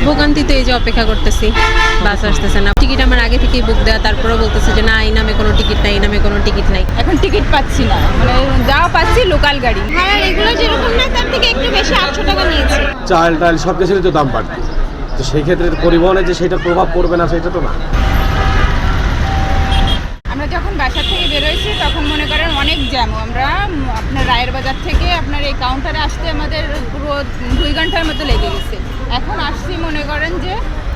ভোগান্তিতে এই যে অপেক্ষা করতেছি, বাস আসতেছে না। টিকিট আমার আগে থেকেই বুক দেওয়া, তারপরে বলতেছে যে না এই নামে কোনো টিকিট নাই, এই নামে কোনো টিকিট নাই। এখন টিকিট পাচ্ছি না, মানে যা পাচ্ছি লোকাল গাড়ি ভাড়া রেগুলার যেরকম না তার থেকে একটু বেশি 800 টাকা নিয়েছে। চাল টাল সব কিছুরই তো দাম বাড়বে, তো সেই ক্ষেত্রে পরিবহনে যে সেটা প্রভাব পড়বে না সেটা তো না। আমরা যখন বাসা থেকে বেরোইছি তখন মনে করেন অনেক জ্যাম। আমরা আপনার রায়ের বাজার থেকে আপনার এই কাউন্টারে আসতে আমাদের পুরো 2 ঘন্টার মতো লেগে গেছে। এখন আসছি মনে করেন যে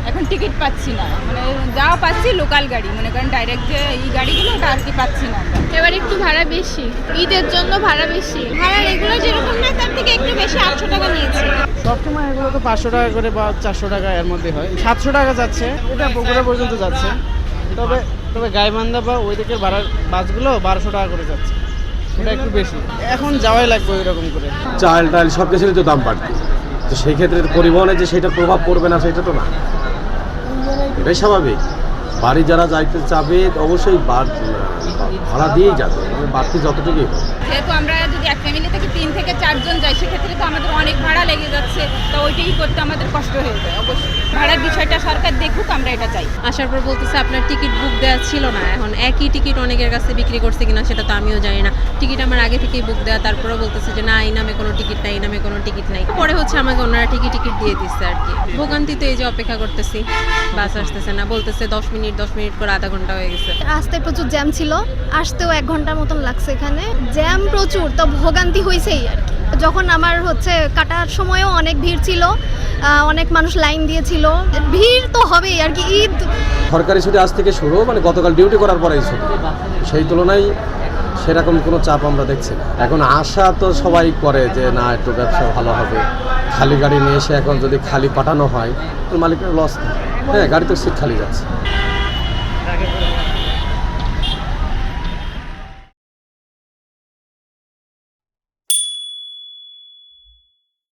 এখন টিকিট পাচ্ছি না, মানে যা পাচ্ছি লোকাল গাড়ি, মনে করেন ডাইরেক্ট যে এই গাড়িগুলো ওটা আর কি পাচ্ছি না আমরা। এবার একটু ভাড়া বেশি, ঈদের জন্য ভাড়া বেশি। ভাড়া রেগুলার যেরকম না তার থেকে একটু বেশি 800 টাকা নিয়েছে। সবসময় এগুলো তো 500 টাকা করে বা 400 টাকা এর মধ্যে হয়। 700 টাকা যাচ্ছে, এটা বগুড়া পর্যন্ত যাচ্ছে। তবে গাইবান্ধা বা ওই দিকের ভাড়ার বাসগুলো 1200 টাকা করে যাচ্ছে, ওটা একটু বেশি। এখন যাওয়াই লাগবে ওই রকম করে। চাল টাল সব কিছুরই তো দাম বাড়বে, তো সেই ক্ষেত্রে পরিবহনে যে সেটা প্রভাব পড়বে না সেটা তো না। এটাই স্বাভাবিক। বাড়ি যারা যাইতে চাবে অবশ্যই ভাড়া দিয়েই যাবে, মানে বাড়তি যতটুকুই হোক। যেহেতু আমরা যদি এক ফ্যামিলি থেকে 3 থেকে 4 জন যাই, সেক্ষেত্রে তো আমাদের অনেক ভাড়া লেগে যাচ্ছে, তো ওইটাই করতে আমাদের কষ্ট হয়ে যায়। অবশ্যই ভাড়ার বিষয়টা সরকার দেখুক, আমরা এটা চাই। আসার পর বলতেছে আপনার টিকিট বুক দেওয়া ছিল না। এখন একই টিকিট অনেকের কাছে বিক্রি করছে কিনা সেটা তো আমিও জানি না। টিকিট আমার আগে থেকেই বুক দেওয়া, তারপরে বলতেছে যে না এই নামে কোনো টিকিট নাই, এই নামে কোনো টিকিট নাই। পরে হচ্ছে আমাকে ওনারা টিকিট দিয়ে দিচ্ছে আর কি। ভোগান্তিতে এই যে অপেক্ষা করতেছি, বাস আসতেছে না। বলতেছে 10 মিনিট করে আধা ঘন্টা হয়ে গেছে। রাস্তায় প্রচুর জ্যাম ছিল, আসতেও 1 ঘন্টার মতন লাগছে। এখানে জ্যাম প্রচুর, তো ভোগান্তি হয়েছেই আর কি। যখন আমার কাটার সময়ও অনেক ভিড় ছিল, অনেক মানুষ লাইন দিয়েছিল। ভিড় তো হবেই আর কি। ঈদ সরকারি ছুটি আজ থেকে শুরু, মানে গতকাল ডিউটি করার পরেই ছুটি, সেই তুলনায় সেরকম কোনো চাপ আমরা দেখছি না। এখন আশা তো সবাই করে যে না একটু ব্যবসা ভালো হবে। খালি গাড়ি নিয়ে এসে এখন যদি খালি পাঠানো হয় তো মালিকের লস। হ্যাঁ, গাড়ি তো সিট খালি যাচ্ছে।